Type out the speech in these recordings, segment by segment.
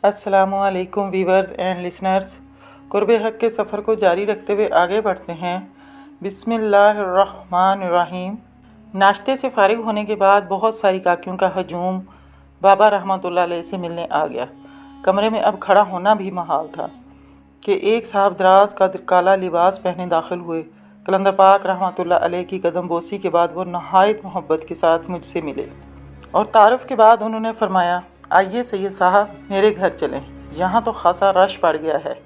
अस्सलामुअलैकुम viewers and listeners. कुर्ब हक के सफ़र को जारी रखते हुए आगे बढ़ते हैं। बिस्मिल्लाहिर्रहमानिर्रहीम। नाश्ते से फारिग होने के बाद बहुत सारी काकियों का हजूम बाबा रहमतुल्लाह अलैह से मिलने आ गया। कमरे में अब खड़ा होना भी महाल था कि एक साहब दराज का काला लिबास पहने दाखिल हुए। कलंदर पाक रहमतुल्लाह अलैह की कदम बोसी के बाद वो नहायत मोहब्बत के साथ मुझसे मिले और तारुफ़ के बाद उन्होंने फरमाया, आइए सैयद साहब मेरे घर चलें, यहाँ तो खासा रश पड़ गया है।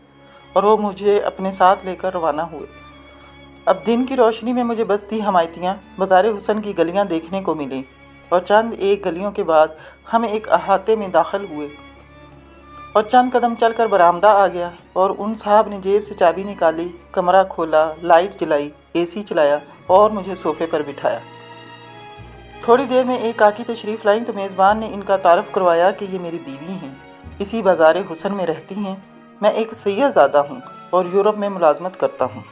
और वो मुझे अपने साथ लेकर रवाना हुए। अब दिन की रोशनी में मुझे बस्ती हमायतियाँ बाज़ार हुसन की गलियाँ देखने को मिली और चंद एक गलियों के बाद हम एक अहाते में दाखिल हुए और चंद कदम चलकर बरामदा आ गया और उन साहब ने जेब से चाबी निकाली, कमरा खोला, लाइट जलाई, AC चलाया और मुझे सोफ़े पर बिठाया। थोड़ी देर में एक काकी तशरीफ़ लाई तो मेज़बान ने इनका तारुफ़ करवाया कि ये मेरी बीवी हैं, इसी बाज़ार हुसन में रहती हैं। मैं एक सैयदज़ादा हूँ और यूरोप में मुलाजमत करता हूँ।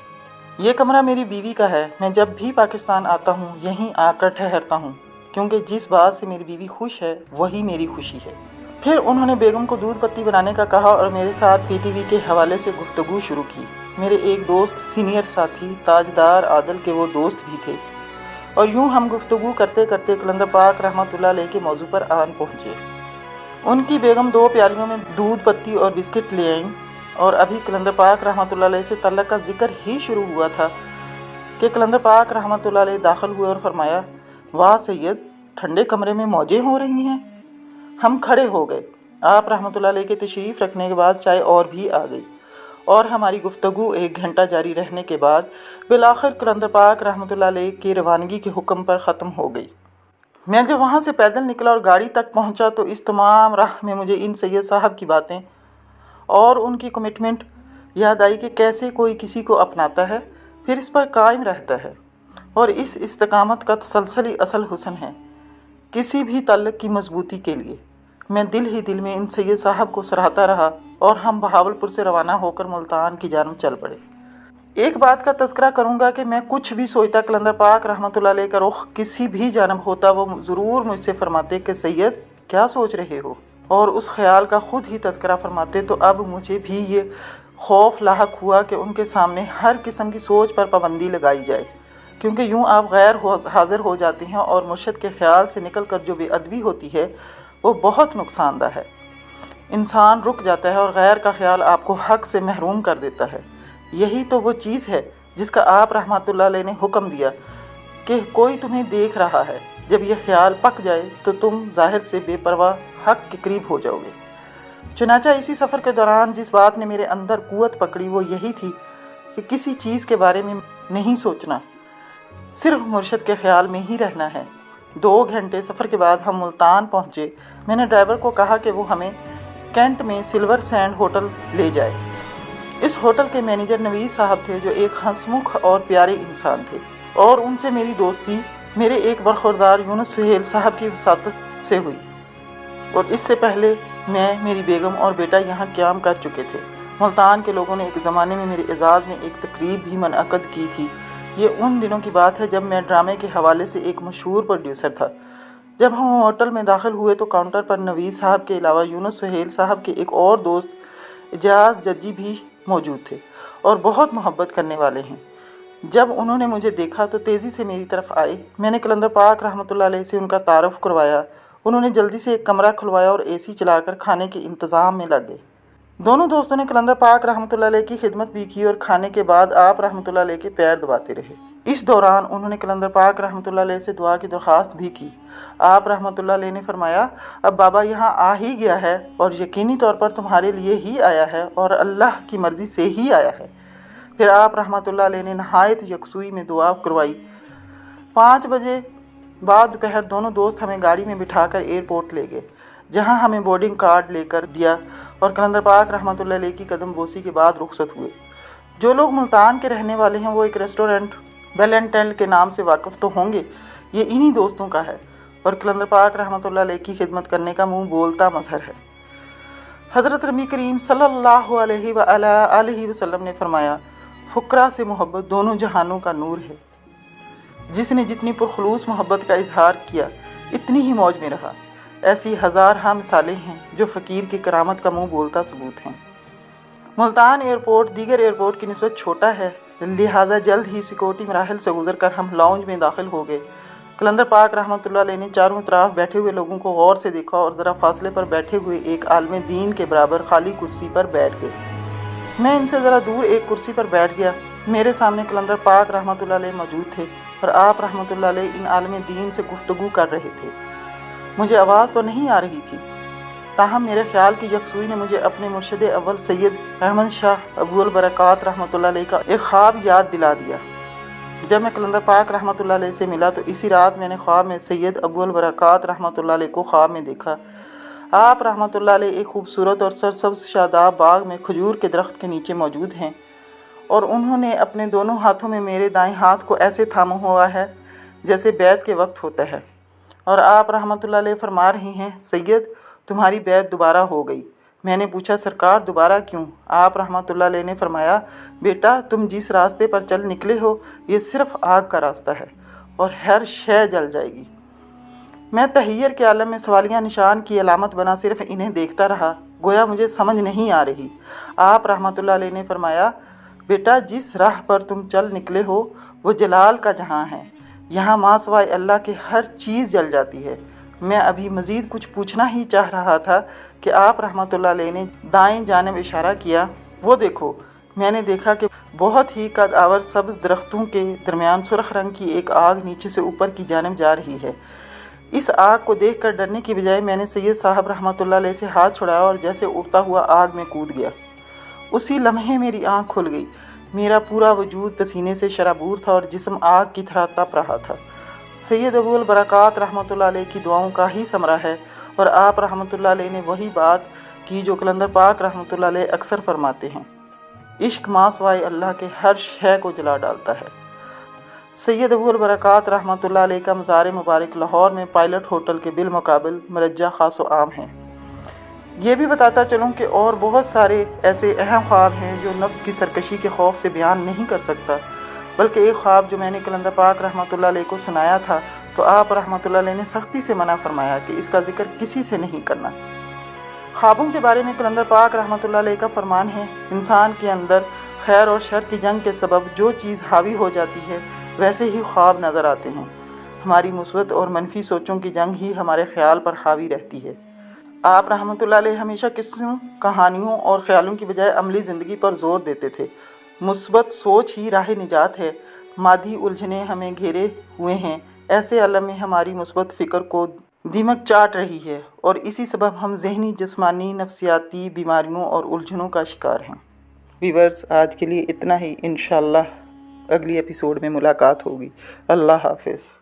ये कमरा मेरी बीवी का है। मैं जब भी पाकिस्तान आता हूँ यहीं आकर ठहरता हूँ, क्योंकि जिस बात से मेरी बीवी खुश है वही मेरी खुशी है। फिर उन्होंने बेगम को दूध पत्ती बनाने का कहा और मेरे साथ PTV के हवाले से गुफ्तगू शुरू की। मेरे एक दोस्त सीनियर साथी ताजदार आदल के वो दोस्त भी थे और यूं हम गुफ्तगू करते करते कलंदर पाक रहमतुल्लाह अलैह के मौजू पर आन पहुँचे। उनकी बेगम 2 प्यालियों में दूध पत्ती और बिस्किट ले आईं और अभी कलंदर पाक रहमतुल्लाह अलैह से तल्लक का जिक्र ही शुरू हुआ था कि कलंदर पाक रहमतुल्लाह अलैह दाखिल हुए और फरमाया, वाह सैयद, ठंडे कमरे में मौजें हो रही हैं। हम खड़े हो गए। आप रहमतुल्लाह अलैह के तशरीफ़ रखने के बाद चाय और भी आ गई और हमारी गुफ्तगू 1 घंटा जारी रहने के बाद बिलाखिर कलंदर पाक रहमतुल्लाह अलैह की रवानगी के हुक्म पर ख़त्म हो गई। मैं जब वहाँ से पैदल निकला और गाड़ी तक पहुँचा तो इस तमाम राह में मुझे इन सैयद साहब की बातें और उनकी कमिटमेंट याद आई कि कैसे कोई किसी को अपनाता है फिर इस पर कायम रहता है और इस इस्तिकामत का तसलसल ही असल हुस्न है किसी भी ताल्लुक़ की मजबूती के लिए। मैं दिल ही दिल में इन सैयद साहब को सराहता रहा और हम बहावलपुर से रवाना होकर मुल्तान की जानब चल पड़े। एक बात का तज़किरा करूँगा कि मैं कुछ भी सोचता कलंदर पाक रहमतुल्लाह अलैह का रुख किसी भी जानब होता, वो ज़रूर मुझसे फरमाते कि सैयद क्या सोच रहे हो, और उस ख्याल का ख़ुद ही तज़किरा फरमाते। तो अब मुझे भी ये खौफ लाहक हुआ कि उनके सामने हर किस्म की सोच पर पाबंदी लगाई जाए, क्योंकि यूँ आप गैर हाजिर हो जाती हैं और मुर्शद के ख्याल से निकल कर जो बेअदबी होती है वो बहुत नुकसानदा है। इंसान रुक जाता है और गैर का ख्याल आपको हक़ से महरूम कर देता है। यही तो वो चीज़ है जिसका आप रहमतुल्लाह अलैह ने हुक्म दिया कि कोई तुम्हें देख रहा है, जब यह ख्याल पक जाए तो तुम ज़ाहिर से बेपरवाह हक़ के करीब हो जाओगे। चुनांचे इसी सफ़र के दौरान जिस बात ने मेरे अंदर क़ुव्वत पकड़ी वो यही थी कि किसी चीज़ के बारे में नहीं सोचना, सिर्फ मुर्शद के ख्याल में ही रहना है। 2 घंटे सफ़र के बाद हम मुल्तान पहुँचे। मैंने ड्राइवर को कहा कि वो हमें कैंट में सिल्वर सैंड होटल ले जाए। इस होटल के मैनेजर नवीस साहब थे जो एक हंसमुख और प्यारे इंसान थे और उनसे मेरी दोस्ती मेरे एक बरखुरदार यूनुस सुहेल साहब की वसातत से हुई और इससे पहले मैं, मेरी बेगम और बेटा यहाँ क़याम कर चुके थे। मुल्तान के लोगों ने एक ज़माने में मेरे एजाज़ में एक तकरीब भी मुनअक़द की थी। ये उन दिनों की बात है जब मैं ड्रामे के हवाले से एक मशहूर प्रोड्यूसर था। जब हम होटल में दाखिल हुए तो काउंटर पर नवीस साहब के अलावा यूनुस सुहेल साहब के एक और दोस्त एजाज़ जज्जी भी मौजूद थे और बहुत मोहब्बत करने वाले हैं। जब उन्होंने मुझे देखा तो तेज़ी से मेरी तरफ आए। मैंने कलंदर पाक रहमतुल्लाह अलैह से उनका तारुफ़ करवाया। उन्होंने जल्दी से एक कमरा खुलवाया और AC चलाकर खाने के इंतज़ाम में लग गए। दोनों दोस्तों ने कलंदर पाक रहमतुल्लाह अलैह की खिदमत भी की और खाने के बाद आप रहमतुल्लाह अलैह के पैर दबाते रहे। इस दौरान उन्होंने कलंदर पाक रहमतुल्लाह अलैह से दुआ की दरख्वास्त भी की। आप रहमतुल्लाह अलैह ने फरमाया, अब बाबा यहाँ आ ही गया है और यकीनी तौर पर तुम्हारे लिए ही आया है और अल्लाह की मर्ज़ी से ही आया है। फिर आप रहमतुल्लाह अलैह ने नहायत यकसुई में दुआ करवाई। 5 बजे बाद दोपहर दोनों दोस्त हमें गाड़ी में बिठाकर एयरपोर्ट ले गए, जहाँ हमें बोर्डिंग कार्ड लेकर दिया और कलंदर पाक रहमतुल्लाह अलैह की कदम बोसी के बाद रुखसत हुए। जो लोग मुल्तान के रहने वाले हैं वो एक रेस्टोरेंट बेल एंड टेल के नाम से वाकिफ़ तो होंगे। ये इन्हीं दोस्तों का है और कलंदर पाक रहमतुल्लाह अलैह की खिदमत करने का मुँह बोलता मज़हर है। हज़रत नबी करीम सल्लल्लाहु अलैहि वसल्लम ने फरमाया, फ़ुक़रा से मोहब्बत दोनों जहानों का नूर है। जिसने जितनी पुरखलूस मोहब्बत का इजहार किया इतनी ही मौज में रहा। ایسی ہزارہ مثالیں ہیں جو فقیر کی کرامت کا منہ بولتا ثبوت ہیں۔ ملتان ایئرپورٹ دیگر ایئرپورٹ کی نسبت چھوٹا ہے، لہٰذا جلد ہی سیکورٹی مراحل سے گزر کر ہم لاؤنج میں داخل ہو گئے۔ قلندر پاک رحمۃ اللہ علیہ نے چاروں طرف بیٹھے ہوئے لوگوں کو غور سے دیکھا اور ذرا فاصلے پر بیٹھے ہوئے ایک عالم دین کے برابر خالی کرسی پر بیٹھ گئے۔ میں ان سے ذرا دور ایک کرسی پر بیٹھ گیا۔ میرے سامنے قلندر پاک رحمۃ اللہ علیہ موجود تھے اور آپ رحمۃ اللہ علیہ ان عالم دین سے گفتگو کر رہے تھے۔ مجھے آواز تو نہیں آ رہی تھی، تاہم میرے خیال کی یکسوئی نے مجھے اپنے مرشد اول سید احمد شاہ ابو البرکات رحمۃ اللہ علیہ کا ایک خواب یاد دلا دیا۔ جب میں قلندر پاک رحمۃ اللہ علیہ سے ملا تو اسی رات میں نے خواب میں سید ابو البرکات رحمۃ اللہ علیہ کو خواب میں دیکھا۔ آپ رحمۃ اللہ علیہ ایک خوبصورت اور سرسبز شاداب باغ میں کھجور کے درخت کے نیچے موجود ہیں اور انہوں نے اپنے دونوں ہاتھوں میں میرے دائیں ہاتھ کو ایسے تھاما ہوا ہے جیسے بیعت کے وقت ہوتا ہے، اور آپ رحمۃ اللہ علیہ فرما رہی ہیں، سید تمہاری بیعت دوبارہ ہو گئی۔ میں نے پوچھا، سرکار دوبارہ کیوں؟ آپ رحمۃ اللہ علیہ نے فرمایا، بیٹا تم جس راستے پر چل نکلے ہو یہ صرف آگ کا راستہ ہے اور ہر شے جل جائے گی۔ میں تحیر کے عالم میں سوالیہ نشان کی علامت بنا صرف انہیں دیکھتا رہا، گویا مجھے سمجھ نہیں آ رہی۔ آپ رحمۃ اللہ علیہ نے فرمایا، بیٹا جس راہ پر تم چل نکلے ہو وہ جلال کا جہاں ہے، یہاں ماں سوائے اللہ کے ہر چیز جل جاتی ہے۔ میں ابھی مزید کچھ پوچھنا ہی چاہ رہا تھا کہ آپ رحمۃ اللہ علیہ نے دائیں جانب اشارہ کیا۔ وہ دیکھو، میں نے دیکھا کہ بہت ہی قد آور سبز درختوں کے درمیان سرخ رنگ کی ایک آگ نیچے سے اوپر کی جانب جا رہی ہے۔ اس آگ کو دیکھ کر ڈرنے کی بجائے میں نے سید صاحب رحمۃ اللہ علیہ سے ہاتھ چھڑایا اور جیسے اڑتا ہوا آگ میں کود گیا۔ اسی لمحے میری آنکھ کھل گئی، میرا پورا وجود پسینے سے شرابور تھا اور جسم آگ کی طرح تپ رہا تھا۔ سید ابو البرکات رحمۃ اللہ علیہ کی دعاؤں کا ہی ثمرہ ہے، اور آپ رحمۃ اللہ علیہ نے وہی بات کی جو قلندر پاک رحمۃ اللہ علیہ اکثر فرماتے ہیں، عشق ماں سوائے اللہ کے ہر شے کو جلا ڈالتا ہے۔ سید ابو البرکات رحمۃ اللہ علیہ کا مزار مبارک لاہور میں پائلٹ ہوٹل کے بالمقابل مرجع خاص و عام ہے۔ یہ بھی بتاتا چلوں کہ اور بہت سارے ایسے اہم خواب ہیں جو نفس کی سرکشی کے خوف سے بیان نہیں کر سکتا، بلکہ ایک خواب جو میں نے قلندر پاک رحمۃ اللہ علیہ کو سنایا تھا تو آپ رحمۃ اللہ علیہ نے سختی سے منع فرمایا کہ اس کا ذکر کسی سے نہیں کرنا۔ خوابوں کے بارے میں قلندر پاک رحمۃ اللہ علیہ کا فرمان ہے، انسان کے اندر خیر اور شر کی جنگ کے سبب جو چیز حاوی ہو جاتی ہے ویسے ہی خواب نظر آتے ہیں۔ ہماری مثبت اور منفی سوچوں کی جنگ ہی ہمارے خیال پر حاوی رہتی ہے۔ آپ رحمۃ اللہ علیہ ہمیشہ قصوں، کہانیوں اور خیالوں کی بجائے عملی زندگی پر زور دیتے تھے۔ مثبت سوچ ہی راہ نجات ہے۔ مادی الجھنیں ہمیں گھیرے ہوئے ہیں، ایسے عالم میں ہماری مثبت فکر کو دیمک چاٹ رہی ہے اور اسی سبب ہم ذہنی، جسمانی، نفسیاتی بیماریوں اور الجھنوں کا شکار ہیں۔ ویورز، آج کے لیے اتنا ہی، انشاءاللہ اگلی ایپیسوڈ میں ملاقات ہوگی۔ اللہ حافظ۔